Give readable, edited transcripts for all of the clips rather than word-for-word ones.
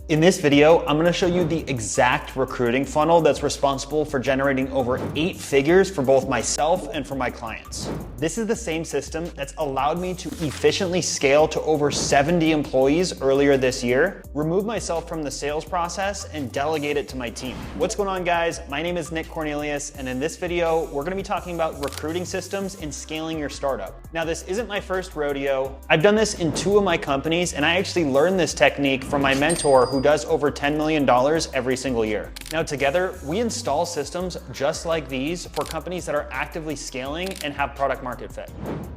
In this video, I'm gonna show you the exact recruiting funnel that's responsible for generating over 8 figures for both myself and for my clients. This is the same system that's allowed me to efficiently scale to over 70 employees earlier this year, remove myself from the sales process, and delegate it to my team. What's going on, guys? My name is Cornelius, and in this video, we're gonna be talking about recruiting systems and scaling your startup. Now, this isn't my first rodeo. I've done this in 2 of my companies, and I actually learned this technique from my mentor who does over $10 million every single year. Now together, we install systems just like these for companies that are actively scaling and have product market fit.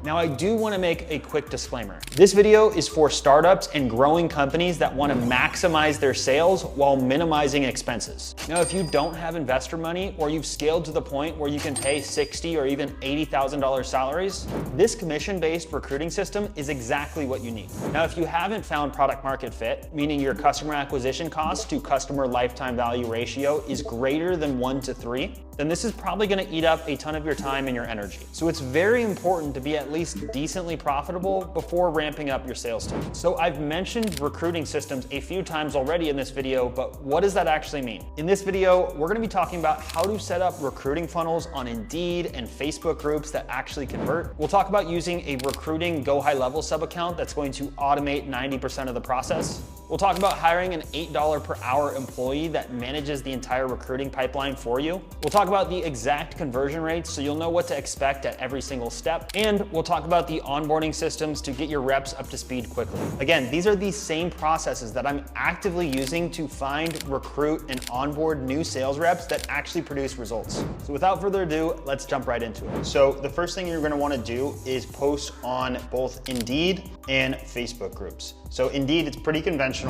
Now I do want to make a quick disclaimer. This video is for startups and growing companies that want to maximize their sales while minimizing expenses. Now if you don't have investor money or you've scaled to the point where you can pay $60,000 or even $80,000 salaries, this commission-based recruiting system is exactly what you need. Now if you haven't found product market fit, meaning your customer acquisition cost to customer lifetime value ratio is greater than 1 to 3, then this is probably gonna eat up a ton of your time and your energy. So it's very important to be at least decently profitable before ramping up your sales team. So I've mentioned recruiting systems a few times already in this video, but what does that actually mean? In this video, we're gonna be talking about how to set up recruiting funnels on Indeed and Facebook groups that actually convert. We'll talk about using a recruiting go high level sub account that's going to automate 90% of the process. We'll talk about hiring an $8 per hour employee that manages the entire recruiting pipeline for you. We'll talk about the exact conversion rates so you'll know what to expect at every single step. And we'll talk about the onboarding systems to get your reps up to speed quickly. Again, these are the same processes that I'm actively using to find, recruit, and onboard new sales reps that actually produce results. So without further ado, let's jump right into it. So the first thing you're gonna wanna do is post on both Indeed and Facebook groups. So Indeed, it's pretty conventional.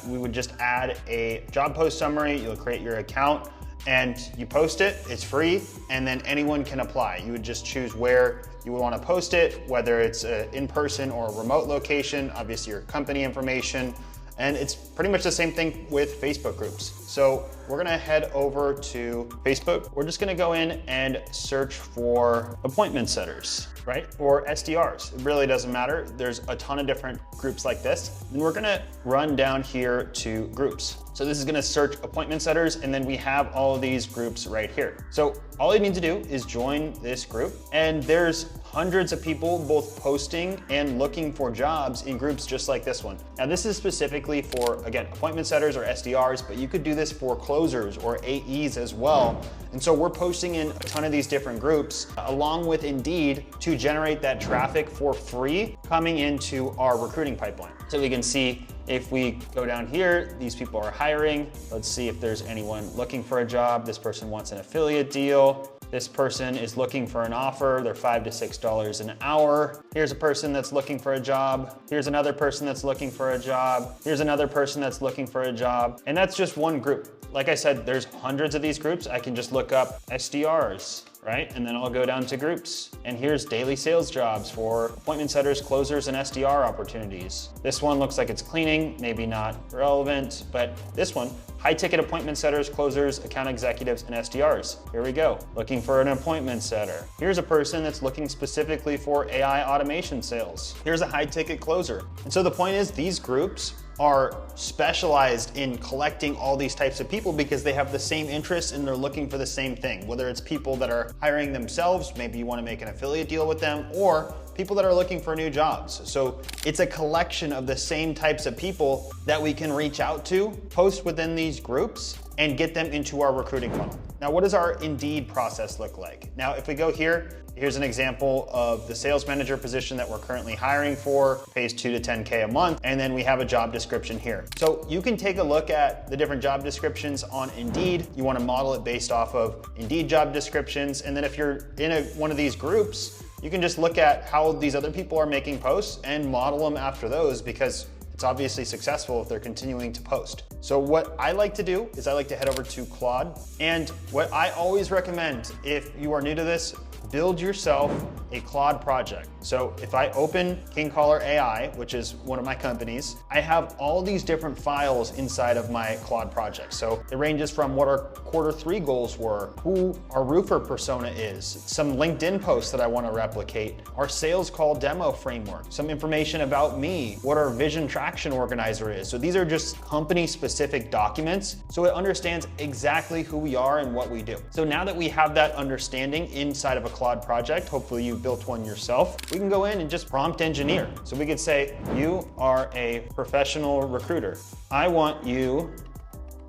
We would just add a job post summary, you'll create your account, and you post it, it's free, and then anyone can apply. You would just choose where you would want to post it, whether it's in-person or a remote location, obviously your company information, and it's pretty much the same thing with Facebook groups. So we're gonna head over to Facebook. We're just gonna go in and search for appointment setters, right? Or SDRs, it really doesn't matter. There's a ton of different groups like this. And we're gonna run down here to groups. So this is gonna search appointment setters, and then we have all of these groups right here. So all you need to do is join this group, and there's hundreds of people both posting and looking for jobs in groups just like this one. Now this is specifically for, again, appointment setters or SDRs, but you could do this for closers or AEs as well. And so we're posting in a ton of these different groups along with Indeed to generate that traffic for free coming into our recruiting pipeline. So we can see if we go down here, these people are hiring. Let's see if there's anyone looking for a job. This person wants an affiliate deal. This person is looking for an offer. They're $5 to $6 an hour. Here's a person that's looking for a job. Here's another person that's looking for a job. Here's another person that's looking for a job. And that's just one group. Like I said, there's hundreds of these groups. I can just look up SDRs, right? And then I'll go down to groups. And here's daily sales jobs for appointment setters, closers, and SDR opportunities. This one looks like it's cleaning, maybe not relevant, but this one, high ticket appointment setters, closers, account executives, and SDRs. Here we go, looking for an appointment setter. Here's a person that's looking specifically for AI automation sales. Here's a high ticket closer. And so the point is, these groups are specialized in collecting all these types of people because they have the same interests and they're looking for the same thing. Whether it's people that are hiring themselves, maybe you want to make an affiliate deal with them, or people that are looking for new jobs. So it's a collection of the same types of people that we can reach out to, post within these groups, and get them into our recruiting funnel. Now, what does our Indeed process look like? Now, if we go here, here's an example of the sales manager position that we're currently hiring for, pays 2 to 10K a month, and then we have a job description here. So you can take a look at the different job descriptions on Indeed. You want to model it based off of Indeed job descriptions, and then if you're in one of these groups, you can just look at how these other people are making posts and model them after those, because it's obviously successful if they're continuing to post. So what I like to do is I like to head over to Claude. And what I always recommend if you are new to this, build yourself a Claude project. So if I open King Caller AI, which is one of my companies, I have all these different files inside of my Claude project. So it ranges from what our Q3 goals were, who our roofer persona is, some LinkedIn posts that I want to replicate, our sales call demo framework, some information about me, what our vision traction organizer is. So these are just company specific documents. So it understands exactly who we are and what we do. So now that we have that understanding inside of a Claude project, hopefully you built one yourself, we can go in and just prompt engineer. So we could say, you are a professional recruiter. I want you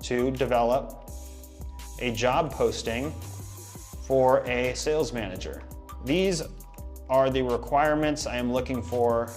to develop a job posting for a sales manager. These are the requirements I am looking for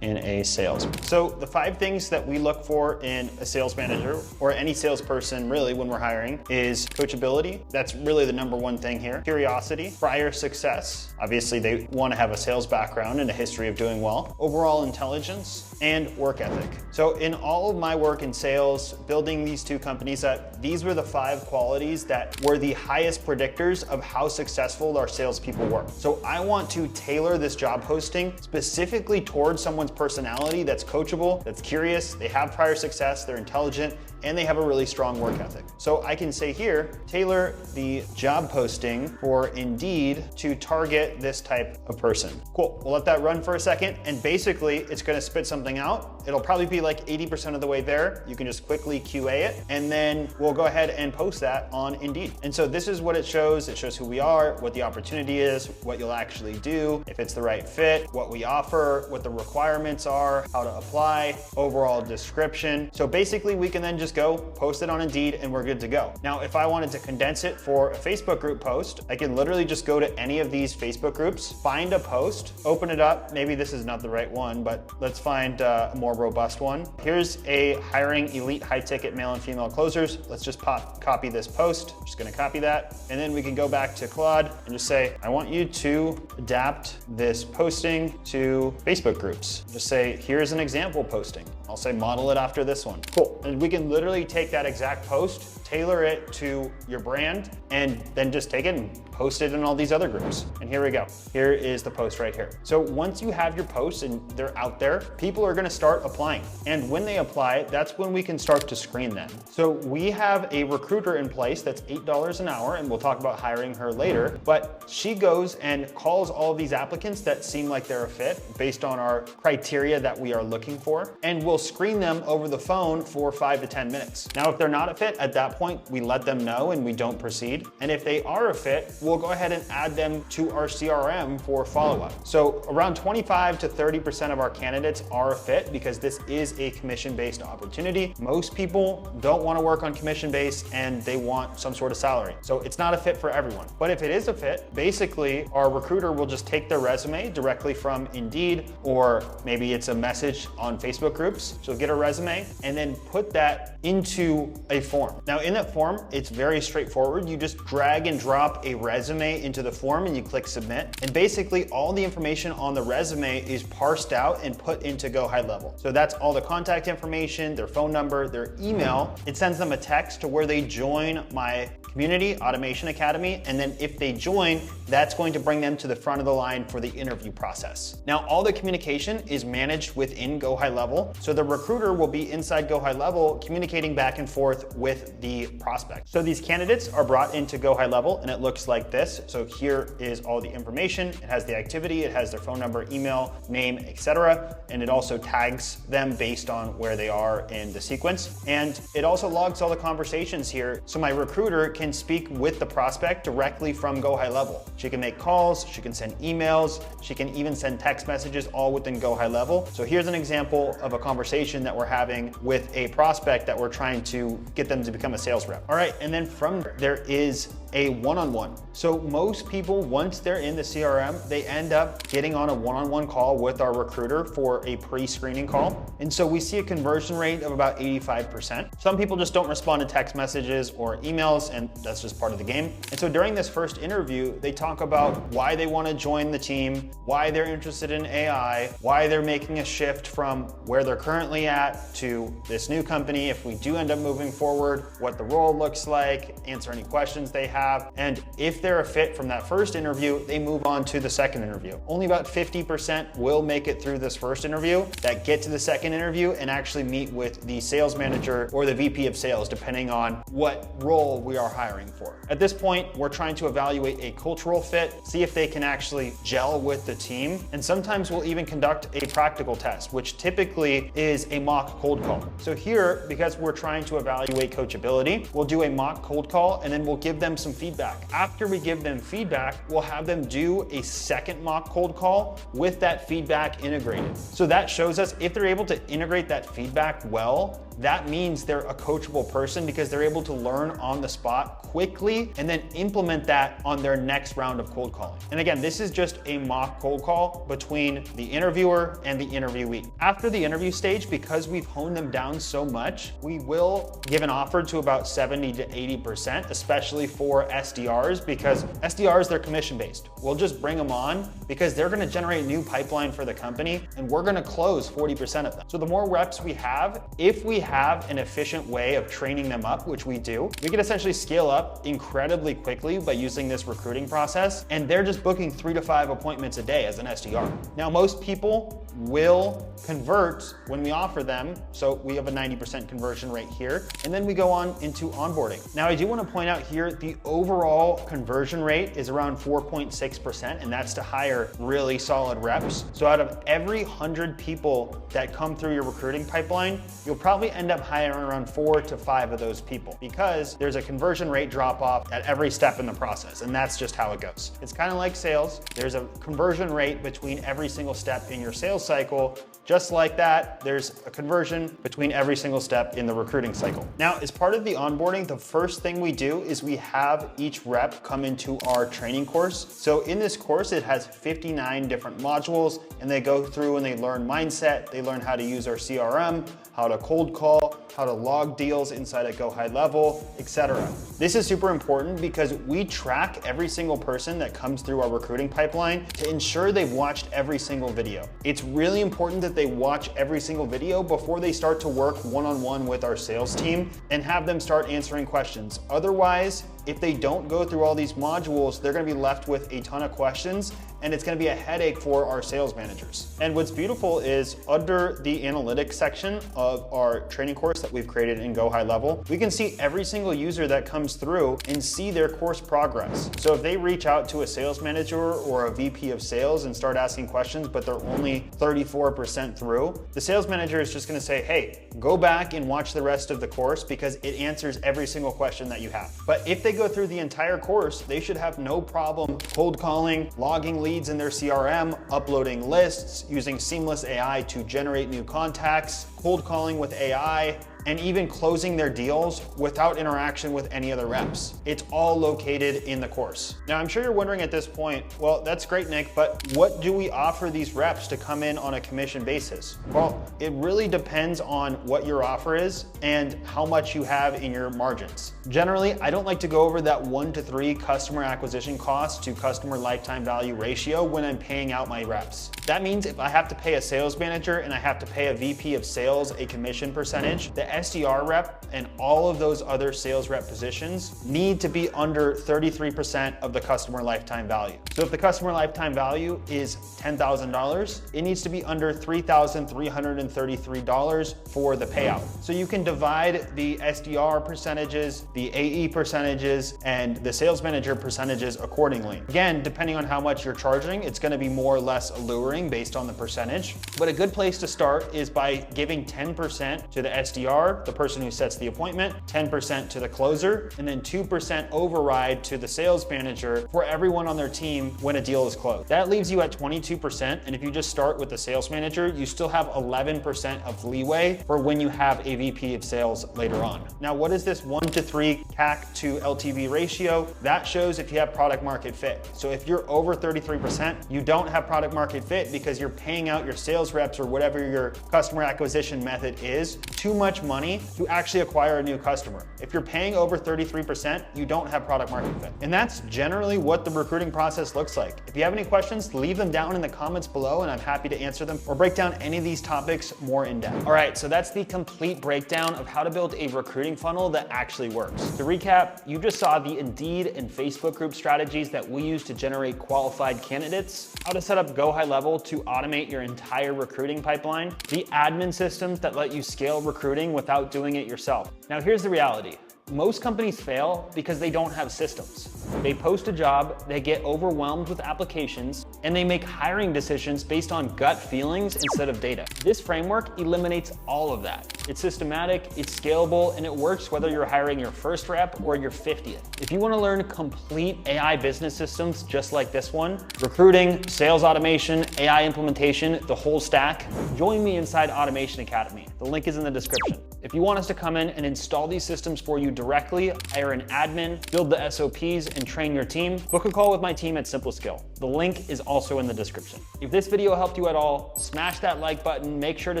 in a sales. So the 5 things that we look for in a sales manager or any salesperson really when we're hiring is coachability. That's really the #1 thing here. Curiosity, prior success. Obviously they want to have a sales background and a history of doing well. Overall intelligence and work ethic. So in all of my work in sales, building these 2 companies, these were the 5 qualities that were the highest predictors of how successful our salespeople were. So I want to tailor this job posting specifically towards someone's personality that's coachable, that's curious, they have prior success, they're intelligent, and they have a really strong work ethic. So I can say here, tailor the job posting for Indeed to target this type of person. Cool, we'll let that run for a second, and basically it's gonna spit something out. It'll probably be like 80% of the way there. You can just quickly QA it, and then we'll go ahead and post that on Indeed. And so this is what it shows. It shows who we are, what the opportunity is, what you'll actually do, if it's the right fit, what we offer, what the requirements are, how to apply, overall description. So basically we can then just go post it on Indeed and we're good to go. Now, if I wanted to condense it for a Facebook group post, I can literally just go to any of these Facebook groups, find a post, open it up. Maybe this is not the right one, but let's find a more robust one. Here's a hiring elite high ticket male and female closers. Let's just copy this post. I'm just gonna copy that. And then we can go back to Claude and just say, I want you to adapt this posting to Facebook groups. Just say, here's an example posting. I'll say model it after this one. Cool. And we can literally take that exact post, tailor it to your brand, and then just take it and post it in all these other groups. And here we go. Here is the post right here. So once you have your posts and they're out there, people are gonna start applying. And when they apply, that's when we can start to screen them. So we have a recruiter in place that's $8 an hour, and we'll talk about hiring her later, but she goes and calls all of these applicants that seem like they're a fit based on our criteria that we are looking for, and we'll screen them over the phone for 5 to 10 minutes. Now, if they're not a fit, at that point, we let them know and we don't proceed. And if they are a fit, we'll go ahead and add them to our CRM for follow-up. So around 25 to 30% of our candidates are a fit because this is a commission-based opportunity. Most people don't want to work on commission-based and they want some sort of salary. So it's not a fit for everyone. But if it is a fit, basically our recruiter will just take their resume directly from Indeed, or maybe it's a message on Facebook groups. She'll get a resume and then put that into a form. Now in that form, it's very straightforward. You just drag and drop a resume into the form and you click submit. And basically all the information on the resume is parsed out and put into Go High Level. So that's all the contact information, their phone number, their email. It sends them a text to where they join my community, Automation Academy, and then if they join, that's going to bring them to the front of the line for the interview process. Now, all the communication is managed within Go High Level, so the recruiter will be inside Go High Level communicating back and forth with the prospect. So these candidates are brought into Go High Level and it looks like this. So here is all the information. It has the activity, it has their phone number, email, name, etc. And it also tags them based on where they are in the sequence. And it also logs all the conversations here. So my recruiter can speak with the prospect directly from Go High Level. She can make calls, she can send emails, she can even send text messages all within Go High Level. So here's an example of a conversation that we're having with a prospect that we're trying to get them to become a sales rep. All right, and then from there is a one-on-one. So most people, once they're in the CRM, they end up getting on a one-on-one call with our recruiter for a pre-screening call. And so we see a conversion rate of about 85%. Some people just don't respond to text messages or emails, and that's just part of the game. And so during this first interview, they talk about why they want to join the team, why they're interested in AI, why they're making a shift from where they're currently at to this new company if we do end up moving forward, what the role looks like, answer any questions they have. have. And if they're a fit from that first interview, they move on to the second interview. Only about 50% will make it through this first interview that get to the second interview and actually meet with the sales manager or the VP of sales, depending on what role we are hiring for. At this point, we're trying to evaluate a cultural fit, see if they can actually gel with the team. And sometimes we'll even conduct a practical test, which typically is a mock cold call. So here, because we're trying to evaluate coachability, we'll do a mock cold call and then we'll give them some feedback. After we give them feedback, we'll have them do a second mock cold call with that feedback integrated. So that shows us if they're able to integrate that feedback well, that means they're a coachable person because they're able to learn on the spot quickly and then implement that on their next round of cold calling. And again, this is just a mock cold call between the interviewer and the interviewee. After the interview stage, because we've honed them down so much, we will give an offer to about 70 to 80%, especially for SDRs, because SDRs, they're commission-based. We'll just bring them on because they're gonna generate new pipeline for the company and we're gonna close 40% of them. So the more reps we have, if we have an efficient way of training them up, which we do, we can essentially scale up incredibly quickly by using this recruiting process, and they're just booking 3 to 5 appointments a day as an SDR. Now, most people will convert when we offer them, so we have a 90% conversion rate here, and then we go on into onboarding. Now, I do want to point out here, the overall conversion rate is around 4.6%, and that's to hire really solid reps. So out of every 100 people that come through your recruiting pipeline, you'll probably end up hiring around 4 to 5 of those people because there's a conversion rate drop off at every step in the process, and that's just how it goes. It's kind of like sales. There's a conversion rate between every single step in your sales cycle. Just like that, there's a conversion between every single step in the recruiting cycle. Now, as part of the onboarding, the first thing we do is we have each rep come into our training course. So in this course, it has 59 different modules, and they go through and they learn mindset, they learn how to use our CRM, how to cold call, how to log deals inside a Go High Level, etc. This is super important because we track every single person that comes through our recruiting pipeline to ensure they've watched every single video. It's really important that they watch every single video before they start to work one-on-one with our sales team and have them start answering questions. Otherwise, if they don't go through all these modules, they're gonna be left with a ton of questions and it's gonna be a headache for our sales managers. And what's beautiful is under the analytics section of our training course that we've created in Go High Level, we can see every single user that comes through and see their course progress. So if they reach out to a sales manager or a VP of sales and start asking questions, but they're only 34% through, the sales manager is just gonna say, hey, go back and watch the rest of the course because it answers every single question that you have. But if they go through the entire course, they should have no problem cold calling, logging leads in their CRM, uploading lists, using seamless AI to generate new contacts, cold calling with AI, and even closing their deals without interaction with any other reps. It's all located in the course. Now, I'm sure you're wondering at this point, well, that's great, Nick, but what do we offer these reps to come in on a commission basis? Well, it really depends on what your offer is and how much you have in your margins. Generally, I don't like to go over that 1 to 3 customer acquisition cost to customer lifetime value ratio when I'm paying out my reps. That means if I have to pay a sales manager and I have to pay a VP of sales a commission percentage, the SDR rep and all of those other sales rep positions need to be under 33% of the customer lifetime value. So if the customer lifetime value is $10,000, it needs to be under $3,333 for the payout. So you can divide the SDR percentages, the AE percentages, and the sales manager percentages accordingly. Again, depending on how much you're charging, it's gonna be more or less alluring based on the percentage. But a good place to start is by giving 10% to the SDR, the person who sets the appointment, 10% to the closer, and then 2% override to the sales manager for everyone on their team when a deal is closed. That leaves you at 22%, and if you just start with the sales manager, you still have 11% of leeway for when you have a VP of sales later on. Now, what is this 1 to 3 CAC to LTV ratio? That shows if you have product market fit. So if you're over 33%, you don't have product market fit because you're paying out your sales reps or whatever your customer acquisition method is too much money money to actually acquire a new customer. If you're paying over 33%, you don't have product market fit. And that's generally what the recruiting process looks like. If you have any questions, leave them down in the comments below and I'm happy to answer them or break down any of these topics more in depth. All right, so that's the complete breakdown of how to build a recruiting funnel that actually works. To recap, you just saw the Indeed and Facebook group strategies that we use to generate qualified candidates, how to set up Go High Level to automate your entire recruiting pipeline, the admin systems that let you scale recruiting without doing it yourself. Now here's the reality. Most companies fail because they don't have systems. They post a job, they get overwhelmed with applications, and they make hiring decisions based on gut feelings instead of data. This framework eliminates all of that. It's systematic, it's scalable, and it works whether you're hiring your first rep or your 50th. If you want to learn complete AI business systems just like this one, recruiting, sales automation, AI implementation, the whole stack, join me inside Automation Academy. The link is in the description. If you want us to come in and install these systems for you directly, hire an admin, build the SOPs, and train your team, book a call with my team at SimpleScale. The link is also in the description. If this video helped you at all, smash that like button, make sure to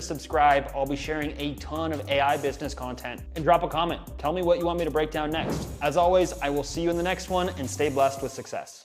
subscribe. I'll be sharing a ton of AI business content, and drop a comment. Tell me what you want me to break down next. As always, I will see you in the next one, and stay blessed with success.